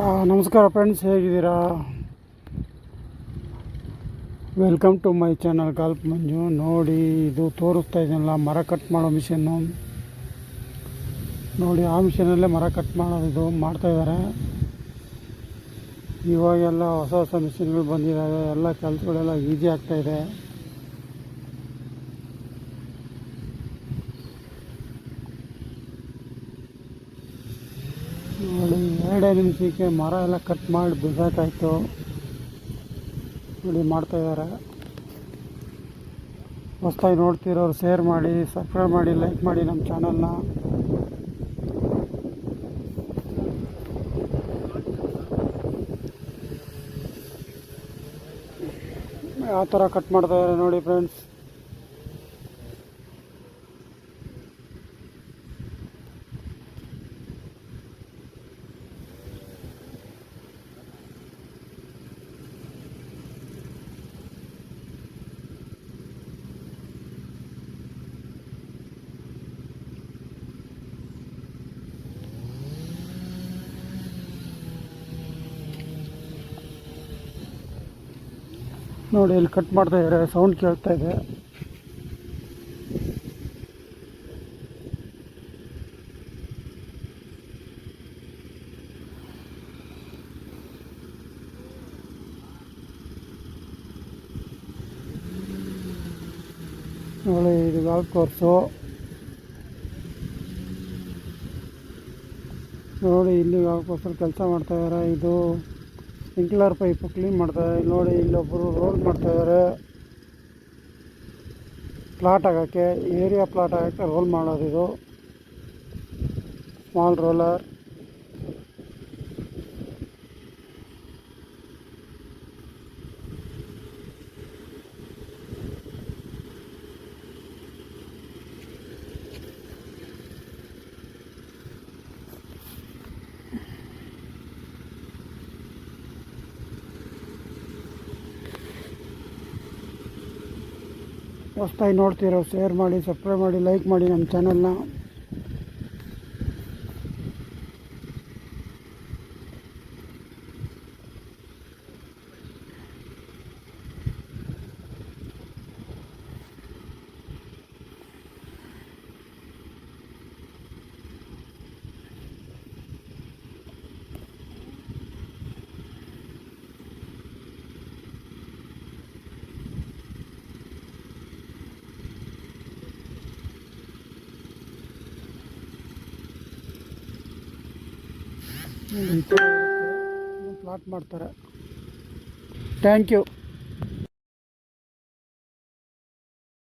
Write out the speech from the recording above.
ನಮಸ್ಕಾರ ಫ್ರೆಂಡ್ಸ್, ಹೇಗಿದ್ದೀರಾ? Welcome to my channel ಕಲ್ಪ ಮಂಜು. ನೋಡಿ, ಇದು ತೋರಿಸ್ತಾ ಇದ್ದೀನಲ್ಲ ಮರ ಕಟ್ ಮಾಡೋ ಮಿಷನ್ನು. ನೋಡಿ, ಆ ಮಿಷನಲ್ಲೇ ಮರ ಕಟ್ ಮಾಡೋದು ಮಾಡ್ತಾಯಿದ್ದಾರೆ. ಇವಾಗೆಲ್ಲ ಹೊಸ ಹೊಸ ಮಿಷಿನ್ಗಳು ಬಂದಿದ್ದಾವೆ. ಎಲ್ಲ ಕೆಲಸಗಳೆಲ್ಲ ಈಸಿ ಆಗ್ತಾಯಿದೆ. ನೋಡಿ, 2 ನಿಮಿಷಕ್ಕೆ ಮರ ಎಲ್ಲ ಕಟ್ ಮಾಡಿ ಬಿಡಬೇಕಾಯ್ತು. ನೋಡಿ, ಮಾಡ್ತಾಯಿದ್ದಾರೆ. ಹೊಸ್ದಾಗಿ ನೋಡ್ತಿರೋರು ಶೇರ್ ಮಾಡಿ, ಸಬ್ಸ್ಕ್ರೈಬ್ ಮಾಡಿ, ಲೈಕ್ ಮಾಡಿ ನಮ್ಮ ಚಾನಲ್ನ. ಯಾವ ಥರ ಕಟ್ ಮಾಡ್ತಾಯಿದ್ದಾರೆ ನೋಡಿ ಫ್ರೆಂಡ್ಸ್. ನೋಡಿ, ಇಲ್ಲಿ ಕಟ್ ಮಾಡ್ತಾ ಇದ್ದಾರೆ, ಸೌಂಡ್ ಕೇಳ್ತಾ ಇದೆ. ನೋಡಿ, ಇದು ಗಾಲ್ಫ್ ಕೋರ್ಸು. ನೋಡಿ, ಇಲ್ಲಿ ಗಾಲ್ಫ್ ಕೋರ್ಸಲ್ಲಿ ಕೆಲಸ ಮಾಡ್ತಾಯಿದ್ದಾರೆ. ಇದು ಸ್ಪ್ರಿಂಕ್ಲರ್ ಪೈಪು ಕ್ಲೀನ್ ಮಾಡ್ತಾರೆ. ನೋಡಿ, ಇಲ್ಲೊಬ್ಬರು ರೋಲ್ ಮಾಡ್ತಾಯಿದ್ದಾರೆ. ಪ್ಲಾಟ್ ಆಗೋಕ್ಕೆ, ಏರಿಯಾ ಪ್ಲಾಟ್ ಆಗೋಕ್ಕೆ ರೋಲ್ ಮಾಡೋದು. ಇದು ಸ್ಮಾಲ್ ರೋಲರ್. ಹೊಸ್ದಾಗಿ ನೋಡ್ತಿರೋ ಶೇರ್ ಮಾಡಿ, ಸಬ್ಸ್ಕ್ರೈಬ್ ಮಾಡಿ, ಲೈಕ್ ಮಾಡಿ ನಮ್ಮ ಚಾನಲ್ನ. ಪ್ಲಾಟ್ ಮಾಡ್ತಾರೆ. Thank you.